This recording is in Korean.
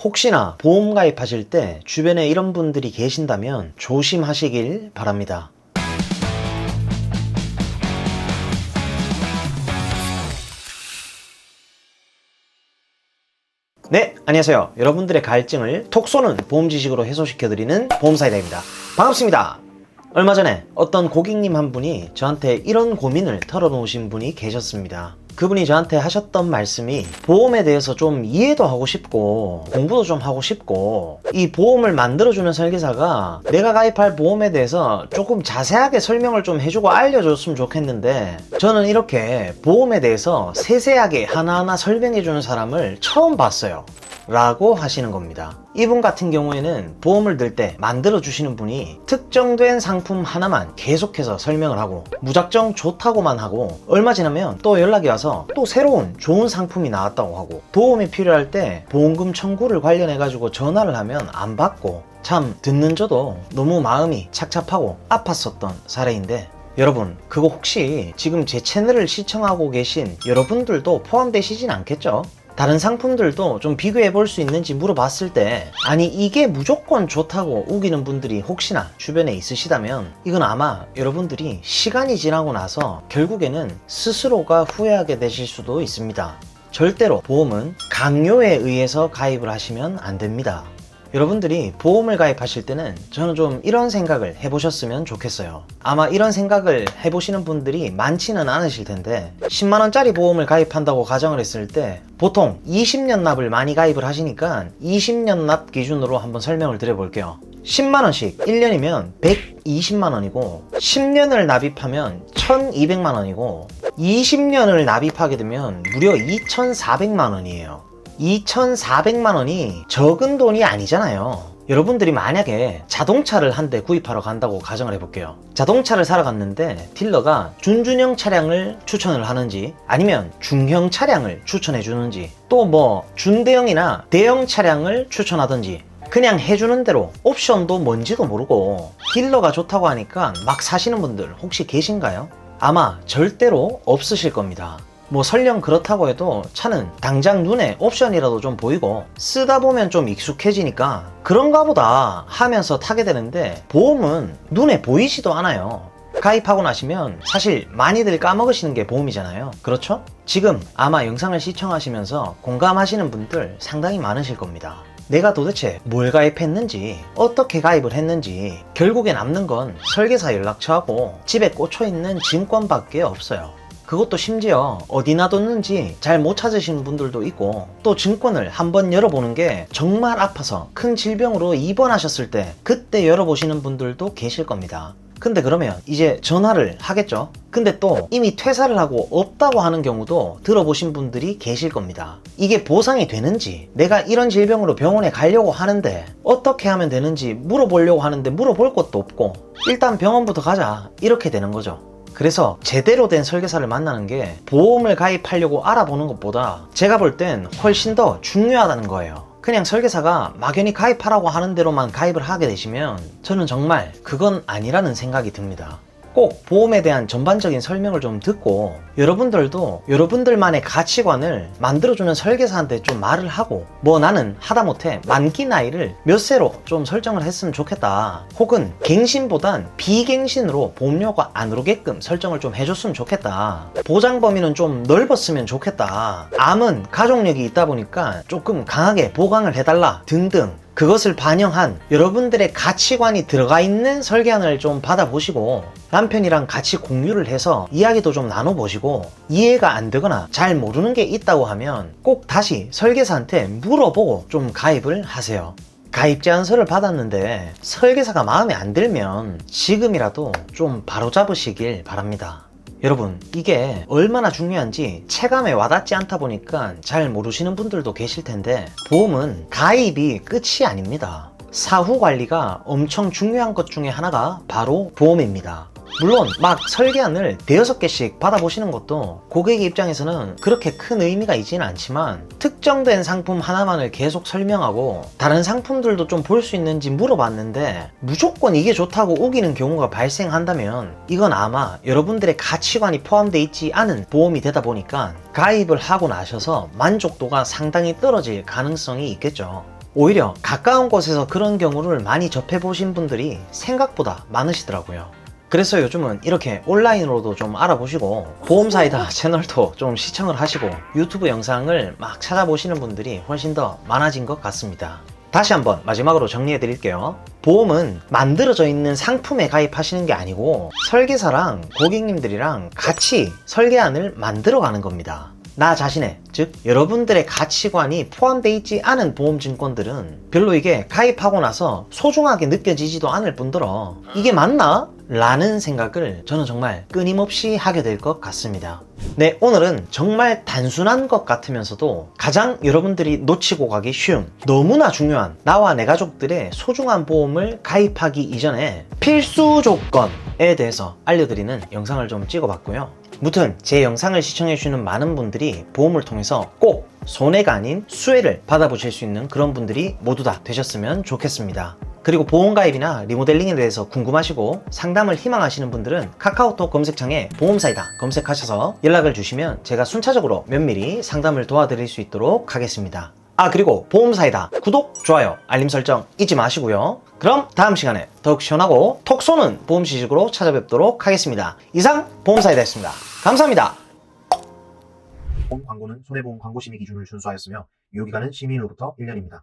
혹시나 보험 가입하실 때 주변에 이런 분들이 계신다면 조심하시길 바랍니다. 네, 안녕하세요. 여러분들의 갈증을 톡 쏘는 보험 지식으로 해소시켜드리는 보험사이다입니다. 반갑습니다. 얼마 전에 어떤 고객님 한 분이 저한테 이런 고민을 털어놓으신 분이 계셨습니다. 그분이 저한테 하셨던 말씀이 보험에 대해서 좀 이해도 하고 싶고 공부도 좀 하고 싶고 이 보험을 만들어주는 설계사가 내가 가입할 보험에 대해서 조금 자세하게 설명을 좀 해주고 알려줬으면 좋겠는데 저는 이렇게 보험에 대해서 세세하게 하나하나 설명해주는 사람을 처음 봤어요 라고 하시는 겁니다. 이분 같은 경우에는 보험을 들 때 만들어주시는 분이 특정된 상품 하나만 계속해서 설명을 하고 무작정 좋다고만 하고 얼마 지나면 또 연락이 와서 또 새로운 좋은 상품이 나왔다고 하고 도움이 필요할 때 보험금 청구를 관련해 가지고 전화를 하면 안 받고 참 듣는 저도 너무 마음이 착잡하고 아팠었던 사례인데 여러분 그거 혹시 지금 제 채널을 시청하고 계신 여러분들도 포함되시진 않겠죠? 다른 상품들도 좀 비교해 볼 수 있는지 물어봤을 때 아니 이게 무조건 좋다고 우기는 분들이 혹시나 주변에 있으시다면 이건 아마 여러분들이 시간이 지나고 나서 결국에는 스스로가 후회하게 되실 수도 있습니다. 절대로 보험은 강요에 의해서 가입을 하시면 안 됩니다. 여러분들이 보험을 가입하실 때는 저는 좀 이런 생각을 해보셨으면 좋겠어요. 아마 이런 생각을 해보시는 분들이 많지는 않으실 텐데 10만원짜리 보험을 가입한다고 가정을 했을 때 보통 20년 납을 많이 가입을 하시니까 20년 납 기준으로 한번 설명을 드려볼게요. 10만원씩 1년이면 120만원이고 10년을 납입하면 1200만원이고 20년을 납입하게 되면 무려 2400만원이에요. 2400만원이 적은 돈이 아니잖아요. 여러분들이 만약에 자동차를 한 대 구입하러 간다고 가정을 해볼게요. 자동차를 사러 갔는데 딜러가 준준형 차량을 추천을 하는지 아니면 중형 차량을 추천해 주는지 또 뭐 준대형이나 대형 차량을 추천하든지 그냥 해주는 대로 옵션도 뭔지도 모르고 딜러가 좋다고 하니까 막 사시는 분들 혹시 계신가요? 아마 절대로 없으실 겁니다. 뭐 설령 그렇다고 해도 차는 당장 눈에 옵션이라도 좀 보이고 쓰다 보면 좀 익숙해지니까 그런가 보다 하면서 타게 되는데 보험은 눈에 보이지도 않아요. 가입하고 나시면 사실 많이들 까먹으시는 게 보험이잖아요. 그렇죠? 지금 아마 영상을 시청하시면서 공감하시는 분들 상당히 많으실 겁니다. 내가 도대체 뭘 가입했는지 어떻게 가입을 했는지 결국에 남는 건 설계사 연락처하고 집에 꽂혀있는 증권밖에 없어요. 그것도 심지어 어디 놔뒀는지 잘 못 찾으시는 분들도 있고 또 증권을 한번 열어보는 게 정말 아파서 큰 질병으로 입원하셨을 때 그때 열어보시는 분들도 계실 겁니다. 근데 그러면 이제 전화를 하겠죠? 근데 또 이미 퇴사를 하고 없다고 하는 경우도 들어보신 분들이 계실 겁니다. 이게 보상이 되는지 내가 이런 질병으로 병원에 가려고 하는데 어떻게 하면 되는지 물어보려고 하는데 물어볼 것도 없고 일단 병원부터 가자 이렇게 되는 거죠. 그래서 제대로 된 설계사를 만나는 게 보험을 가입하려고 알아보는 것보다 제가 볼 땐 훨씬 더 중요하다는 거예요. 그냥 설계사가 막연히 가입하라고 하는 대로만 가입을 하게 되시면 저는 정말 그건 아니라는 생각이 듭니다. 꼭 보험에 대한 전반적인 설명을 좀 듣고 여러분들도 여러분들만의 가치관을 만들어주는 설계사한테 좀 말을 하고 뭐 나는 하다못해 만기 나이를 몇 세로 좀 설정을 했으면 좋겠다 혹은 갱신보단 비갱신으로 보험료가 안 오르게끔 설정을 좀 해줬으면 좋겠다 보장 범위는 좀 넓었으면 좋겠다 암은 가족력이 있다 보니까 조금 강하게 보강을 해달라 등등 그것을 반영한 여러분들의 가치관이 들어가 있는 설계안을 좀 받아보시고 남편이랑 같이 공유를 해서 이야기도 좀 나눠보시고 이해가 안 되거나 잘 모르는 게 있다고 하면 꼭 다시 설계사한테 물어보고 좀 가입을 하세요. 가입 제안서를 받았는데 설계사가 마음에 안 들면 지금이라도 좀 바로잡으시길 바랍니다. 여러분 이게 얼마나 중요한지 체감에 와닿지 않다 보니까 잘 모르시는 분들도 계실 텐데 보험은 가입이 끝이 아닙니다. 사후 관리가 엄청 중요한 것 중에 하나가 바로 보험입니다. 물론 막 설계안을 대여섯 개씩 받아보시는 것도 고객의 입장에서는 그렇게 큰 의미가 있지는 않지만 특정된 상품 하나만을 계속 설명하고 다른 상품들도 좀 볼 수 있는지 물어봤는데 무조건 이게 좋다고 우기는 경우가 발생한다면 이건 아마 여러분들의 가치관이 포함되어 있지 않은 보험이 되다 보니까 가입을 하고 나셔서 만족도가 상당히 떨어질 가능성이 있겠죠. 오히려 가까운 곳에서 그런 경우를 많이 접해보신 분들이 생각보다 많으시더라고요. 그래서 요즘은 이렇게 온라인으로도 좀 알아보시고 보험사이다 채널도 좀 시청을 하시고 유튜브 영상을 막 찾아보시는 분들이 훨씬 더 많아진 것 같습니다. 다시 한번 마지막으로 정리해 드릴게요. 보험은 만들어져 있는 상품에 가입하시는 게 아니고 설계사랑 고객님들이랑 같이 설계안을 만들어 가는 겁니다. 나 자신의, 즉 여러분들의 가치관이 포함되어 있지 않은 보험증권들은 별로 이게 가입하고 나서 소중하게 느껴지지도 않을 뿐더러 이게 맞나? 라는 생각을 저는 정말 끊임없이 하게 될 것 같습니다. 네, 오늘은 정말 단순한 것 같으면서도 가장 여러분들이 놓치고 가기 쉬운, 너무나 중요한 나와 내 가족들의 소중한 보험을 가입하기 이전에 필수 조건에 대해서 알려드리는 영상을 좀 찍어봤고요. 무튼 제 영상을 시청해주시는 많은 분들이 보험을 통해서 꼭 손해가 아닌 수혜를 받아보실 수 있는 그런 분들이 모두 다 되셨으면 좋겠습니다. 그리고 보험가입이나 리모델링에 대해서 궁금하시고 상담을 희망하시는 분들은 카카오톡 검색창에 보험사이다 검색하셔서 연락을 주시면 제가 순차적으로 면밀히 상담을 도와드릴 수 있도록 하겠습니다. 그리고 보험사이다 구독, 좋아요, 알림 설정 잊지 마시고요. 그럼 다음 시간에 더욱 시원하고 톡 쏘는 보험 지식으로 찾아뵙도록 하겠습니다. 이상 보험사이다였습니다. 감사합니다. 본 광고는 손해보험 광고심의 기준을 준수하였으며 유효기간은 시민으로부터 1년입니다.